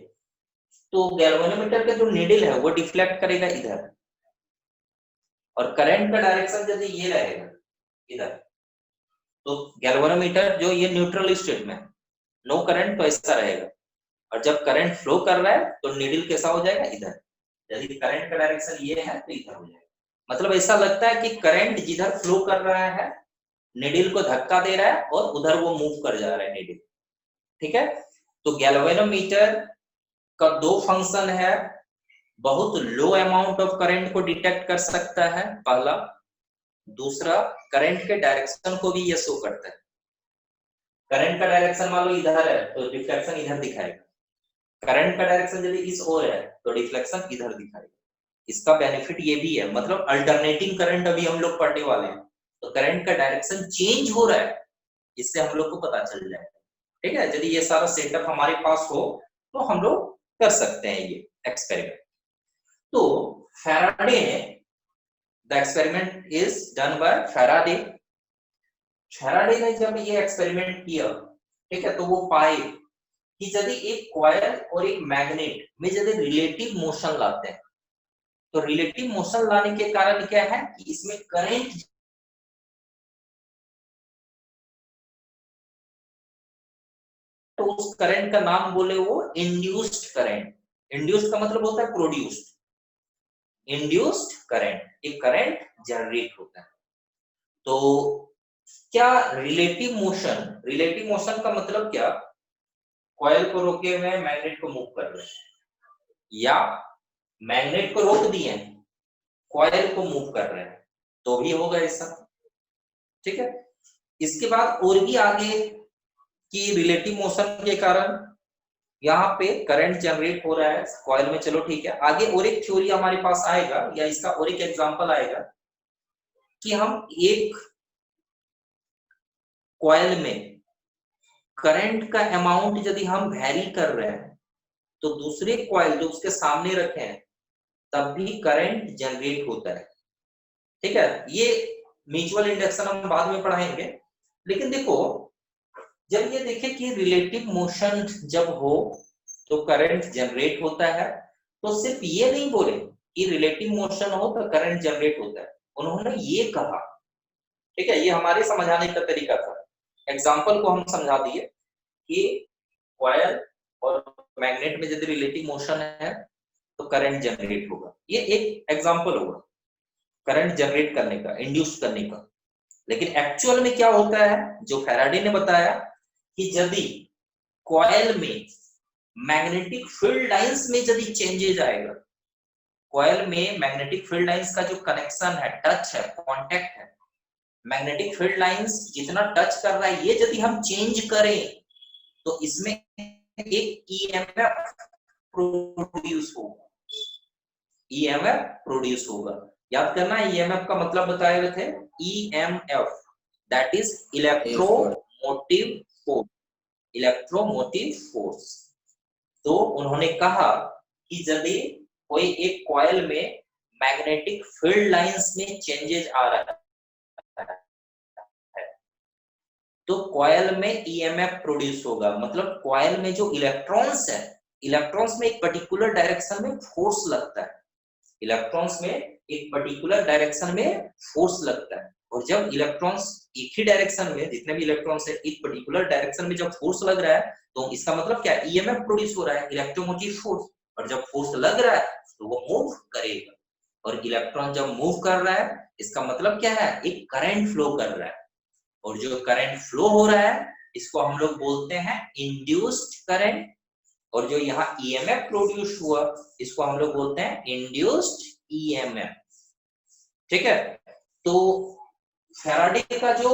तो गैल्वेनोमीटर का जो नीडल है वो डिफ्लेक्ट करेगा इधर, और करंट का डायरेक्शन यदि ये रहेगा इधर, तो गैल्वेनोमीटर जो ये न्यूट्रल स्टेट में, नो करंट, तो ऐसा रहेगा। और जब करंट फ्लो कर रहा है तो नीडल कैसा हो जाएगा, इधर। यदि करंट का डायरेक्शन ये है तो इधर हो जाएगा, मतलब ऐसा लगता है कि करंट जिधर फ्लो कर रहा है नीडल को धक्का दे रहा है और उधर वो मूव कर जा रहा है नीडल, ठीक है। तो गैल्वेनोमीटर का 2 फंक्शन है, बहुत लो अमाउंट ऑफ करंट को डिटेक्ट कर सकता है, पहला। दूसरा, करंट के डायरेक्शन को भी ये शो करता है। करंट का डायरेक्शन मान लो इधर है तो रिफ्लेक्शन इधर दिखाएगा, करंट का डायरेक्शन यदि इस ओर है तो डिफ्लेक्शन इधर दिखाएगा। इसका बेनिफिट ये भी है, मतलब अल्टरनेटिंग करंट अभी हम लोग पढ़ने वाले हैं, तो करंट का डायरेक्शन चेंज हो रहा है, इससे हम लोग को पता चल जाएगा। ठीक है, यदि ये सारा सेटअप हमारे पास हो तो हम लोग कर सकते हैं ये एक्सपेरिमेंट। तो फैराडे ने, the experiment is done by Faraday. Faraday ने जब ये एक्सपेरिमेंट किया, ठीक है, तो वो पाए कि यदि एक कॉइल और एक मैग्नेट में यदि रिलेटिव मोशन लाते हैं, तो रिलेटिव मोशन लाने के कारण क्या है कि इसमें करंट, तो उस करंट का नाम बोले वो इंड्यूस्ड करंट। इंड्यूस्ड का मतलब होता है प्रोड्यूस्ड, इंड्यूस्ड करंट, एक करंट जनरेट होता है। तो क्या रिलेटिव मोशन का मतलब क्या, कॉइल को रोके हुए मैग्नेट को मूव कर रहे हैं, या मैग्नेट को रोक दिए कॉइल को मूव कर रहे हैं, तो भी होगा ऐसा। ठीक है, इसके बाद और भी आगे कि रिलेटिव मोशन के कारण यहाँ पे करंट जनरेट हो रहा है कॉइल में, चलो ठीक है। आगे और एक थ्योरी हमारे पास आएगा, या इसका और एक एग्जांपल आएगा कि हम एक कॉइल में करंट का अमाउंट यदि हम वैरी कर रहे हैं, तो दूसरे कॉइल जो उसके सामने रखे हैं तब भी करंट जनरेट होता है। ठीक है, ये म्यूचुअल इंडक्शन हम बाद में पढ़ाएंगे, लेकिन देखो जब ये देखें कि रिलेटिव मोशन जब हो तो करंट जनरेट होता है, तो सिर्फ ये नहीं बोले कि रिलेटिव मोशन हो तो करंट जनरेट होता है, उन्होंने ये कहा। ठीक है, ये हमारे समझाने का तरीका था। एग्जाम्पल को हम समझा दिए कि कॉइल और मैग्नेट में यदि रिलेटिव मोशन है तो करंट जनरेट होगा, ये एक एग्जाम्पल होगा करंट जनरेट करने का, इंड्यूस करने का। लेकिन एक्चुअल में क्या होता है, जो फैराडे ने बताया कि यदि कॉइल में मैग्नेटिक फील्ड लाइंस में यदि चेंजेज आएगा, कॉइल में मैग्नेटिक फील्ड लाइंस का जो कनेक्शन है, टच है, कांटेक्ट है, मैग्नेटिक फील्ड लाइंस जितना टच कर रहा है ये यदि हम चेंज करें तो इसमें एक ईएमएफ प्रोड्यूस होगा, ईएमएफ प्रोड्यूस होगा। याद करना, ईएमएफ का मतलब बताए हुए थे, EMF that is electromotive force, electromotive force. तो उन्होंने कहा कि यदि कोई एक कॉइल में मैग्नेटिक फील्ड लाइंस में चेंजेस आ रहा है तो कॉइल में ईएमएफ प्रोड्यूस होगा। मतलब कॉइल में जो इलेक्ट्रॉन्स है, इलेक्ट्रॉन्स में एक पर्टिकुलर डायरेक्शन में फोर्स लगता है, इलेक्ट्रॉन्स में एक पर्टिकुलर डायरेक्शन में फोर्स लगता है, और जब इलेक्ट्रॉन्स एक ही डायरेक्शन में, जितने भी इलेक्ट्रॉन्स है एक पर्टिकुलर डायरेक्शन में जब फोर्स लग रहा है तो इसका मतलब क्या, ईएमएफ प्रोड्यूस हो रहा है, इलेक्ट्रोमोटिव फोर्स। और जब फोर्स लग रहा है तो वो मूव करेगा, और इलेक्ट्रॉन जब मूव कर रहा है इसका मतलब क्या है, एक करंट फ्लो कर रहा है, और जो करंट फ्लो हो रहा है इसको हम लोग बोलते हैं इंड्यूस्ड करंट, और जो यहाँ ईएमएफ प्रोड्यूस हुआ इसको हम लोग बोलते हैं इंड्यूस्ड ईएमएफ। ठीक है, तो फैराडे का जो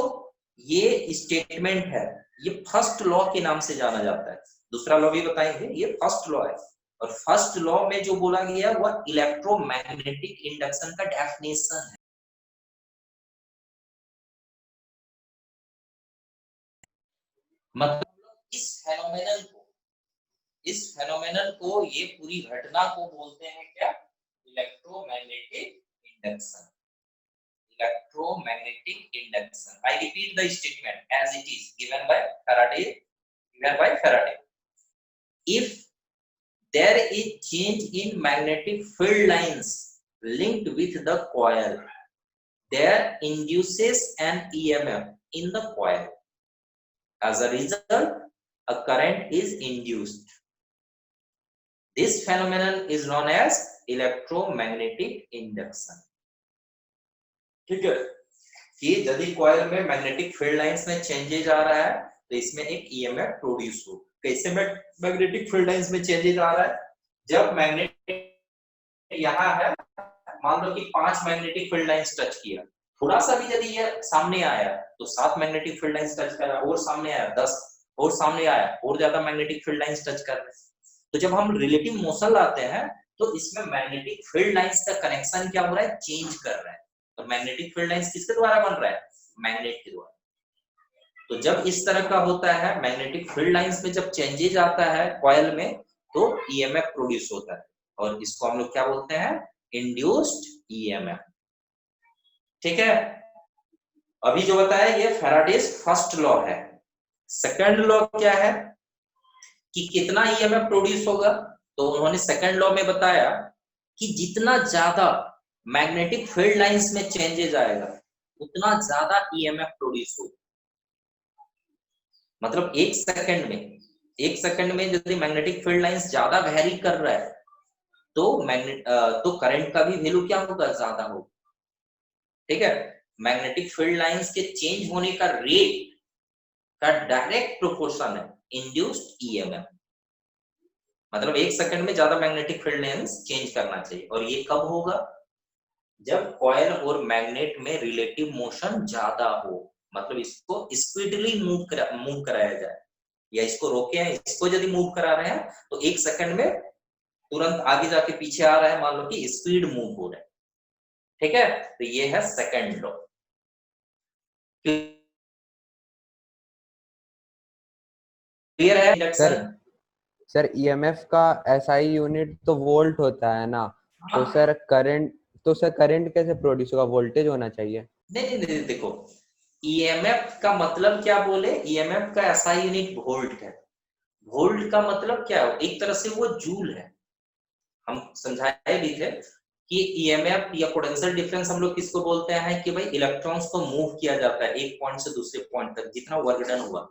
ये स्टेटमेंट है ये फर्स्ट लॉ के नाम से जाना जाता है, दूसरा लॉ भी बताएंगे, ये फर्स्ट लॉ है। और फर्स्ट लॉ में जो बोला गया वह इलेक्ट्रोमैग्नेटिक इंडक्शन का डेफिनेशन है। मतलब इस फेनोमेनन को ये पूरी घटना को बोलते हैं क्या, electromagnetic induction, electromagnetic induction. I repeat the statement as it is given by Faraday. If there is change in magnetic field lines linked with the coil, there induces an EMF in the coil. As a result, a current is induced. This phenomenon is known as electromagnetic induction. ठीक है, कि यदि coil में magnetic field lines में changes आ रहा है तो इसमें एक ईएमएफ प्रोड्यूस हो। कैसे मैग्नेटिक फील्ड लाइंस में चेंजेस आ रहा है, जब मैग्नेट यहाँ है, मान लो कि 5 मैग्नेटिक फील्ड लाइंस टच किया, थोड़ा सा भी यदि ये सामने आया तो 7 मैग्नेटिक फील्ड लाइंस टच कर रहा है, और सामने आया 10, और सामने आया और ज्यादा मैग्नेटिक फील्ड लाइंस टच कर रहे हैं, तो जब हम रिलेटिव मोशन लाते हैं तो इसमें मैग्नेटिक फील्ड लाइंस का कनेक्शन क्या हो रहा है, चेंज कर रहा है। तो मैग्नेटिक फील्ड लाइंस किसके द्वारा बन रहा है, मैग्नेट के द्वारा। तो जब इस तरह का होता है, मैग्नेटिक फील्ड लाइंस में जब चेंजेज आता है कॉइल में, तो ईएमएफ प्रोड्यूस होता है, और इसको हम लोग क्या बोलते हैं, इंड्यूस्ड ईएमएफ। ठीक है, अभी जो बताया ये फैराडेज फर्स्ट लॉ है। सेकंड लॉ क्या है कि कितना ईएमएफ प्रोड्यूस होगा, तो उन्होंने सेकंड लॉ में बताया कि जितना ज्यादा मैग्नेटिक फील्ड लाइंस में चेंजेज आएगा उतना ज्यादा ईएमएफ प्रोड्यूस होगा। मतलब एक सेकंड में यदि मैग्नेटिक फील्ड लाइंस ज्यादा वेरी कर रहा है तो करंट का भी वैल्यू क्या होगा, ज्यादा होगा। ठीक है, मैग्नेटिक फील्ड लाइंस के चेंज होने का रेट का डायरेक्ट प्रोपोर्शन है इंड्यूस्ड ईएमएफ। मतलब एक सेकंड में ज्यादा मैग्नेटिक फील्ड लाइंस चेंज करना चाहिए, और ये कब होगा, जब कॉइल और मैग्नेट में रिलेटिव मोशन ज्यादा हो। मतलब इसको स्पीडली मूव कराया जाए, या इसको रोके हैं, इसको यदि मूव करा रहे हैं तो एक सेकंड में तुरंत आगे जाके पीछे आ रहा है, मान लो कि स्पीड मूव हो रहा है। ठीक है, तो ये है सेकंड लॉ। क्लियर है इंडक्शन? सर ईएमएफ का एसआई यूनिट तो वोल्ट होता है ना, तो सर करंट कैसे प्रोड्यूस होगा, वोल्टेज होना चाहिए। नहीं, देखो ईएमएफ का मतलब क्या बोले, ईएमएफ का एसआई यूनिट वोल्ट है। वोल्ट का मतलब क्या है, एक तरह से वो जूल है। हम समझाए भी थे कि ईएमएफ या पोटेंशियल डिफरेंस हम लोग किसको बोलते हैं कि भाई इलेक्ट्रॉन्स को मूव किया जाता है एक पॉइंट से दूसरे पॉइंट तक, जितना वर्क डन हुआ,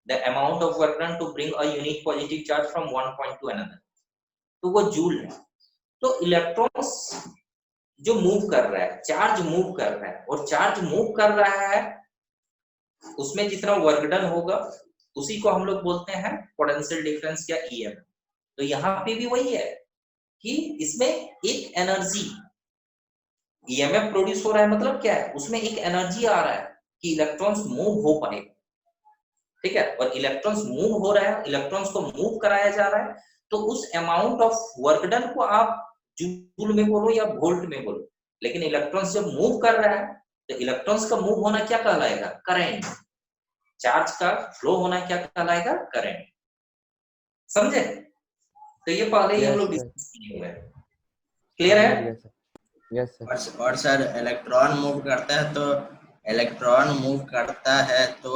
the amount of work done to bring a unique positive charge from one point to another, तो वो जूल है। तो इलेक्ट्रॉन्स जो मूव कर रहा है, चार्ज मूव कर रहा है, और चार्ज मूव कर रहा है उसमें जितना वर्क डन होगा उसी को हम लोग बोलते हैं पोटेंशियल डिफरेंस या ईएमएफ। तो यहाँ पे भी वही है कि इसमें एक एनर्जी ईएमएफ प्रोड्यूस हो रहा है, मतलब क्या है, उसमें एक एनर्जी आ रहा है कि इलेक्ट्रॉन्स मूव हो पाए। ठीक है, और इलेक्ट्रॉन्स मूव हो रहा है, इलेक्ट्रॉन्स को मूव कराया जा रहा है, तो उस अमाउंट ऑफ वर्क डन को आप जूल में बोलो या वोल्ट में बोलो, लेकिन इलेक्ट्रॉन्स जब मूव कर रहा है तो इलेक्ट्रॉन्स का मूव होना क्या कहलाएगा, करंट। चार्ज का फ्लो होना क्या कहलाएगा, करंट। समझे? तो ये पहले ही हम लोग डिस्कस किए हुए हैं। क्लियर है? Yes sir. और सर इलेक्ट्रॉन मूव करता है तो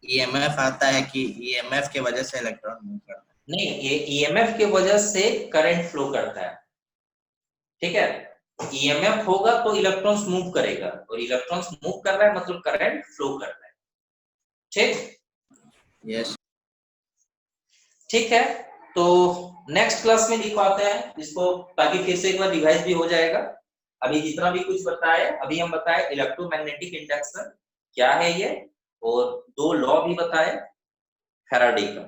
ईएमएफ आता है कि ईएमएफ के वजह से इलेक्ट्रॉन मूव करता है? नहीं, ये ईएमएफ के वजह से करंट फ्लो करता है। ठीक है, ईएमएफ होगा तो इलेक्ट्रॉन्स मूव करेगा, और इलेक्ट्रॉन्स मूव कर रहा है मतलब करंट फ्लो कर रहा है। ठीक, यस। ठीक है, तो नेक्स्ट क्लास में दिखाते हैं इसको, ताकि फिर से एक बार रिवाइज भी हो जाएगा। अभी जितना भी कुछ बताए, अभी हम बताए इलेक्ट्रोमैग्नेटिक इंडक्शन क्या है ये, और दो लॉ भी बताए फैराडे का।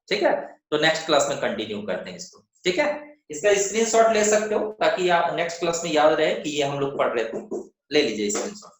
ठीक है, तो नेक्स्ट क्लास में कंटिन्यू करते हैं इसको। ठीक है, इसका स्क्रीनशॉट ले सकते हो ताकि आप नेक्स्ट क्लास में याद रहे कि ये हम लोग पढ़ रहे थे। ले लीजिए स्क्रीनशॉट।